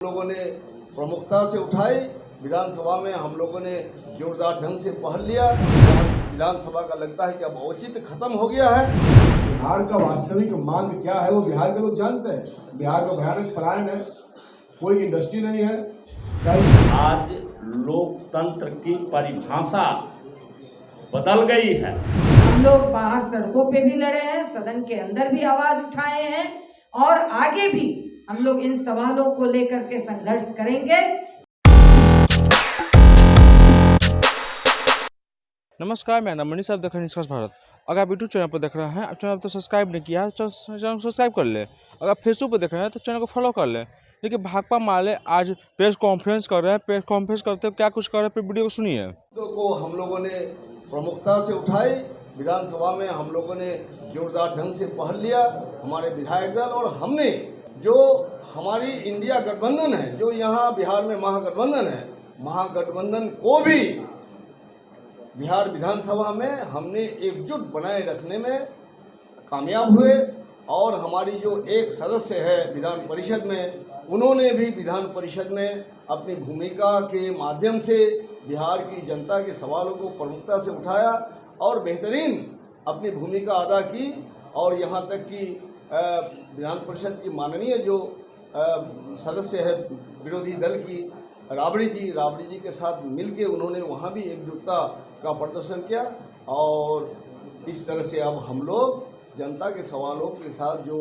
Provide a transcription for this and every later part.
लोगों ने प्रमुखता से उठाई। विधानसभा में हम लोगों ने जोरदार ढंग से पहल लिया। विधानसभा का लगता है कि अब औचित्य खत्म हो गया है। बिहार का वास्तविक मांग क्या है वो बिहार के लोग जानते हैं। बिहार का भयानक पलायन है, कोई इंडस्ट्री नहीं है। आज लोकतंत्र की परिभाषा बदल गई है। हम लोग बाहर सड़कों पे भी लड़े हैं, सदन के अंदर भी आवाज उठाए हैं और आगे भी हम लोग इन सवालों को लेकर के संघर्ष करेंगे। नमस्कार, मैं मनीष, आप देख रहे हैं निष्कर्ष भारत। अगर आप यूट्यूब चैनल पर देख रहे हैं, चैनल तो सब्सक्राइब नहीं किया है, चैनल को सब्सक्राइब कर ले। अगर आप फेसबुक पर देख रहे हैं तो चैनल को फॉलो कर ले। देखिए, भाकपा माले आज प्रेस कॉन्फ्रेंस कर रहे हैं। प्रेस कॉन्फ्रेंस करते हुए क्या कुछ कर रहे हैं, फिर वीडियो को सुनिए। को हम लोगों ने प्रमुखता से उठाई। विधानसभा में हम लोगों ने जोरदार ढंग से पहल लिया। हमारे विधायक दल और हमने जो हमारी इंडिया गठबंधन है, जो यहाँ बिहार में महागठबंधन है, महागठबंधन को भी बिहार विधानसभा में हमने एकजुट बनाए रखने में कामयाब हुए। और हमारी जो एक सदस्य है विधान परिषद में, उन्होंने भी विधान परिषद में अपनी भूमिका के माध्यम से बिहार की जनता के सवालों को प्रमुखता से उठाया और बेहतरीन अपनी भूमिका अदा की। और यहाँ तक कि विधान परिषद की माननीय जो सदस्य है विरोधी दल की राबड़ी जी के साथ मिलके उन्होंने वहाँ भी एकजुटता का प्रदर्शन किया। और इस तरह से अब हम लोग जनता के सवालों के साथ जो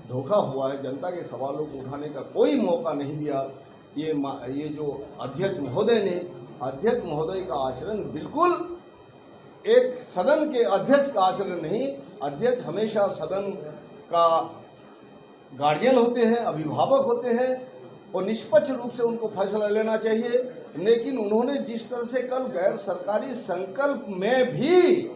धोखा हुआ है, जनता के सवालों को उठाने का कोई मौका नहीं दिया। ये जो अध्यक्ष महोदय का आचरण बिल्कुल एक सदन के अध्यक्ष का आचरण नहीं। अध्यक्ष हमेशा सदन का गार्जियन होते हैं, अभिभावक होते हैं और निष्पक्ष रूप से उनको फैसला लेना चाहिए। लेकिन उन्होंने जिस तरह से कल गैर सरकारी संकल्प में भी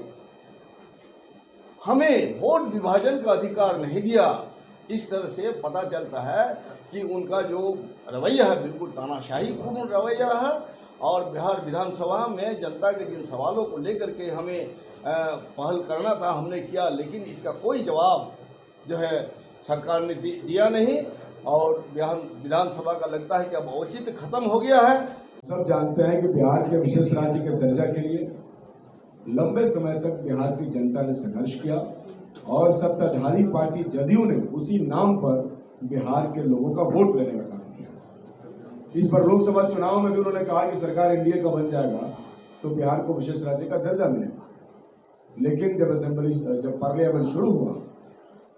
हमें वोट विभाजन का अधिकार नहीं दिया, इस तरह से पता चलता है कि उनका जो रवैया है बिल्कुल तानाशाही पूर्ण रवैया रहा। और बिहार विधानसभा में जनता के जिन सवालों को लेकर के हमें पहल करना था, हमने किया, लेकिन इसका कोई जवाब जो है सरकार ने दिया नहीं। और विधानसभा का लगता है कि अब औचित्य खत्म हो गया है। सब जानते हैं कि बिहार के विशेष राज्य के दर्जा के लिए लंबे समय तक बिहार की जनता ने संघर्ष किया और सत्ताधारी पार्टी जदयू ने उसी नाम पर बिहार के लोगों का वोट लेने का काम किया। इस बार लोकसभा चुनाव में भी उन्होंने कहा कि सरकार एनडीए का बन जाएगा तो बिहार को विशेष राज्य का दर्जा मिलेगा। लेकिन जब पार्लियामेंट शुरू हुआ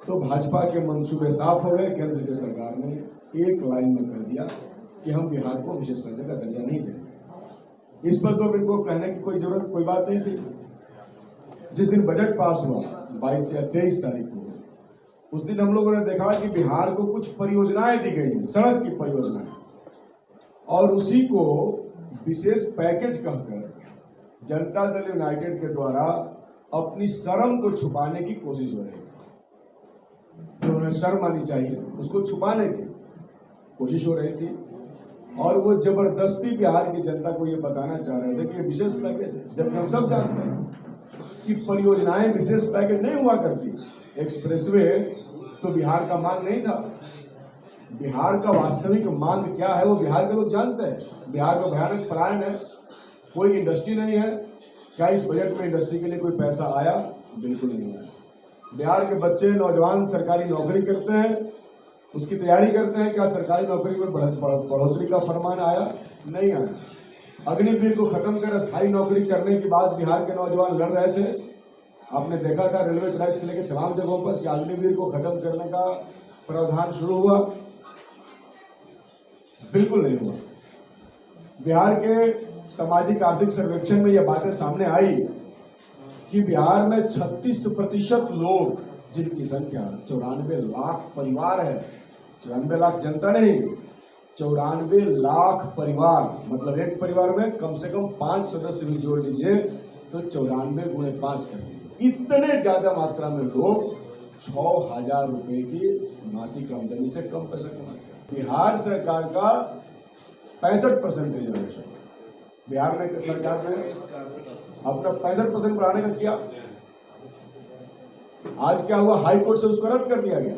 तो भाजपा के मंसूबे साफ हो गए। केंद्र की सरकार ने एक लाइन में कह दिया कि हम बिहार को विशेष राज्य का दर्जा नहीं देंगे। इस पर तो इनको कहने की कोई बात नहीं थी। जिस दिन बजट पास हुआ 22 या 23 तारीख को, उस दिन हम लोगों ने देखा कि बिहार को कुछ परियोजनाएं दी गई, सड़क की परियोजनाएं, और उसी को विशेष पैकेज कहकर जनता दल यूनाइटेड के द्वारा अपनी शर्म को छुपाने की कोशिश हो रही थी। जो उन्हें शर्म आनी चाहिए उसको छुपाने की कोशिश हो रही थी। और वो जबरदस्ती बिहार की जनता को ये बताना चाह रहे थे कि ये विशेष पैकेज है, जबकि हम सब जानते हैं कि परियोजनाएं विशेष पैकेज नहीं हुआ करती। एक्सप्रेसवे तो बिहार का मांग नहीं था। बिहार का वास्तविक मांग क्या है वो बिहार के लोग जानते हैं। बिहार का भयानक पलायन है, कोई इंडस्ट्री नहीं है। क्या इस बजट में इंडस्ट्री के लिए कोई पैसा आया? बिल्कुल नहीं आया। बिहार के बच्चे नौजवान सरकारी नौकरी करते हैं, उसकी तैयारी करते हैं। क्या सरकारी नौकरी में बढ़ोतरी का फरमान आया? नहीं आया। अग्निवीर को खत्म कर स्थायी नौकरी करने के बाद बिहार के नौजवान लड़ रहे थे। आपने देखा था रेलवे ट्रैक से लेकर तमाम जगहों पर कि अग्निवीर को खत्म करने का प्रावधान शुरू हुआ? बिल्कुल नहीं हुआ। बिहार के सामाजिक आर्थिक सर्वेक्षण में यह बातें सामने आई कि बिहार में 36% लोग, जिनकी संख्या 94 लाख परिवार है, 94 लाख जनता नहीं, 94 लाख परिवार, मतलब एक परिवार में कम से कम 5 सदस्य भी जोड़ लीजिए तो 94 गुणे 5 कर दीजिए। इतने ज्यादा मात्रा में लोग 6,000 रुपए की मासिक आमदनी से कम पैसा कमाते हैं। बिहार सरकार का 65% रिजर्वेशन बिहार में सरकार ने अपना 65% बढ़ाने का किया। आज क्या हुआ? हाई कोर्ट से उसको रद्द कर दिया गया।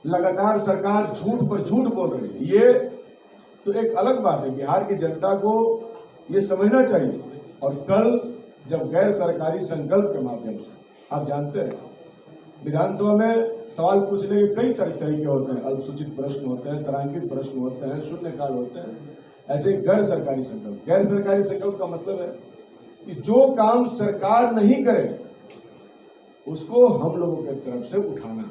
लगातार सरकार झूठ पर झूठ बोल रही है। ये तो एक अलग बात है, बिहार की जनता को ये समझना चाहिए। और कल जब गैर सरकारी संकल्प के माध्यम से, आप जानते हैं विधानसभा में सवाल पूछने के कई तरीके होते हैं, अल्पसूचित प्रश्न होते हैं, तारांकित प्रश्न होते हैं, शून्यकाल होते हैं, ऐसे गैर सरकारी संकल्प का मतलब है कि जो काम सरकार नहीं करे उसको हम लोगों की तरफ से उठाना।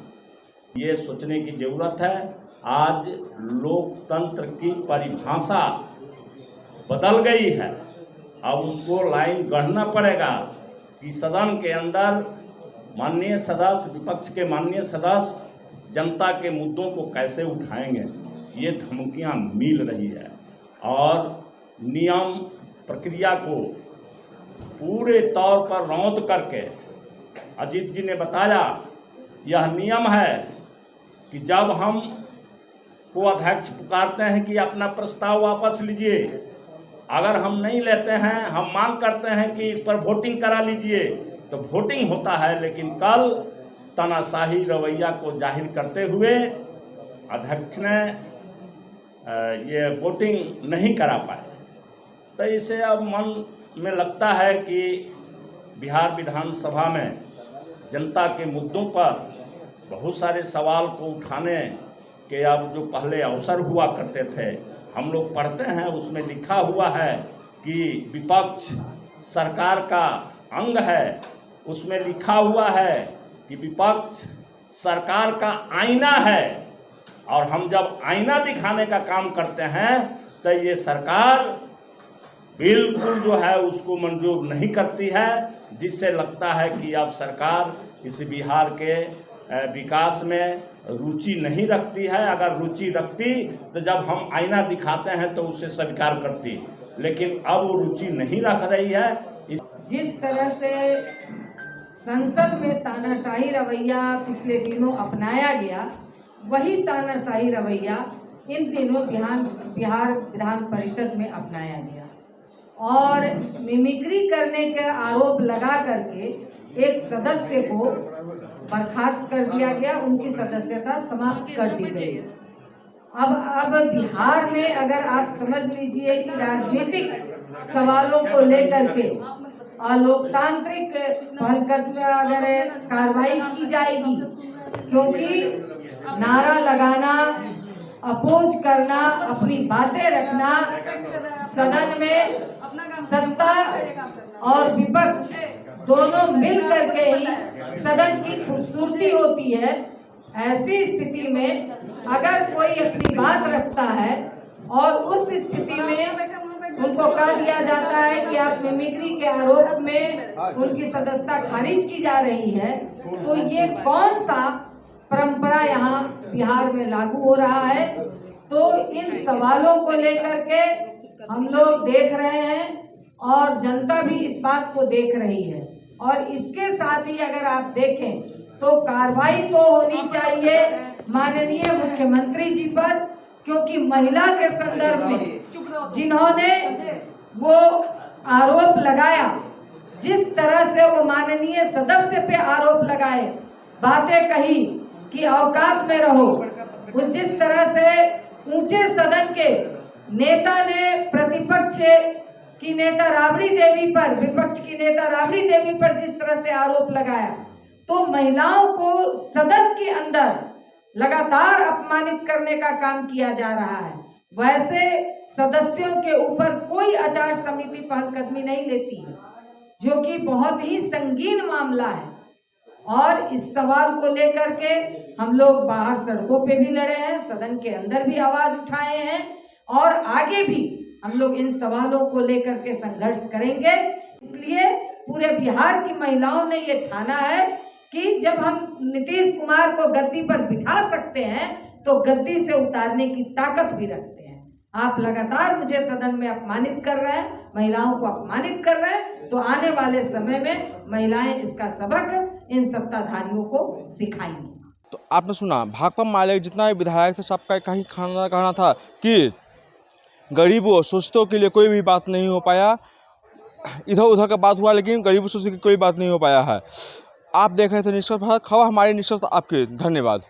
ये सोचने की जरूरत है, आज लोकतंत्र की परिभाषा बदल गई है। अब उसको लाइन गढ़ना पड़ेगा कि सदन के अंदर माननीय सदस्य, विपक्ष के माननीय सदस्य जनता के मुद्दों को कैसे उठाएंगे, ये धमकियां मिल रही है। और नियम प्रक्रिया को पूरे तौर पर रौंद करके अजीत जी ने बताया, यह नियम है कि जब हम को अध्यक्ष पुकारते हैं कि अपना प्रस्ताव वापस लीजिए, अगर हम नहीं लेते हैं, हम मांग करते हैं कि इस पर वोटिंग करा लीजिए, तो वोटिंग होता है। लेकिन कल तानाशाही रवैया को जाहिर करते हुए अध्यक्ष ने ये वोटिंग नहीं करा पाए। तो इसे अब मन में लगता है कि बिहार विधानसभा में जनता के मुद्दों पर बहुत सारे सवाल को उठाने के अब जो पहले अवसर हुआ करते थे, हम लोग पढ़ते हैं उसमें लिखा हुआ है कि विपक्ष सरकार का अंग है। उसमें लिखा हुआ है कि विपक्ष सरकार का आईना है, और हम जब आईना दिखाने का काम करते हैं तो ये सरकार बिल्कुल जो है उसको मंजूर नहीं करती है, जिससे लगता है कि अब सरकार इस बिहार के विकास में रुचि नहीं रखती है। अगर रुचि रखती तो जब हम आईना दिखाते हैं तो उसे स्वीकार करती, लेकिन अब वो रुचि नहीं रख रही है। जिस तरह से संसद में तानाशाही रवैया पिछले दिनों अपनाया गया, वही तानाशाही रवैया इन दिनों बिहार विधान परिषद में अपनाया गया और मिमिक्री करने का आरोप लगा करके एक सदस्य को बर्खास्त कर दिया गया, उनकी सदस्यता समाप्त कर दी गई। अब बिहार में अगर आप समझ लीजिए कि राजनीतिक सवालों को लेकर के लोकतांत्रिक पहलकदमी अगर कार्रवाई की जाएगी, क्योंकि नारा लगाना, अपोज करना, अपनी बातें रखना, सदन में सत्ता और विपक्ष दोनों मिल करके ही सदन की खूबसूरती होती है। ऐसी स्थिति में अगर कोई अपनी बात रखता है और उस स्थिति में उनको कह दिया जाता है कि आप मिमिक्री के आरोप में उनकी सदस्यता खारिज की जा रही है, तो ये कौन सा परंपरा यहाँ बिहार में लागू हो रहा है। तो इन सवालों को लेकर के हम लोग देख रहे हैं और जनता भी इस बात को देख रही है। और इसके साथ ही अगर आप देखें तो कार्रवाई तो होनी चाहिए माननीय मुख्यमंत्री जी पर, क्योंकि महिला के संदर्भ में जिन्होंने वो आरोप लगाया, जिस तरह से वो माननीय सदस्य पे आरोप लगाए, बातें कही कि औकात में रहो, उस जिस तरह से ऊंचे सदन के नेता ने प्रतिपक्ष की नेता राबड़ी देवी पर, विपक्ष की नेता राबड़ी देवी पर जिस तरह से आरोप लगाया, तो महिलाओं को सदन के अंदर लगातार अपमानित करने का काम किया जा रहा है। वैसे सदस्यों के ऊपर कोई आचार समिति पहलकदमी नहीं लेती है, जो कि बहुत ही संगीन मामला है। और इस सवाल को लेकर के हम लोग बाहर सड़कों पे भी लड़े हैं, सदन के अंदर भी आवाज उठाए हैं और आगे भी हम लोग इन सवालों को लेकर के संघर्ष करेंगे। इसलिए पूरे बिहार की महिलाओं ने ये ठाना है कि जब हम नीतीश कुमार को गद्दी पर बिठा सकते हैं तो गद्दी से उतारने की ताकत भी रखते हैं। आप लगातार मुझे सदन में अपमानित कर रहे हैं, महिलाओं को अपमानित कर रहे हैं, तो आने वाले समय में महिलाएं इसका सबक इन सत्ताधारियों को सिखाएंगी। तो आपने सुना भाकपा माले जितना भी विधायक थे सबका कहीं कहना था कि गरीबों शोषितों के लिए कोई भी बात नहीं हो पाया, इधर उधर का बात हुआ लेकिन गरीबों शोषितों की कोई बात नहीं हो पाया है। आप देख रहे थे निष्कर्ष भारत खबर, हमारी निष्कर्ष आपके धन्यवाद।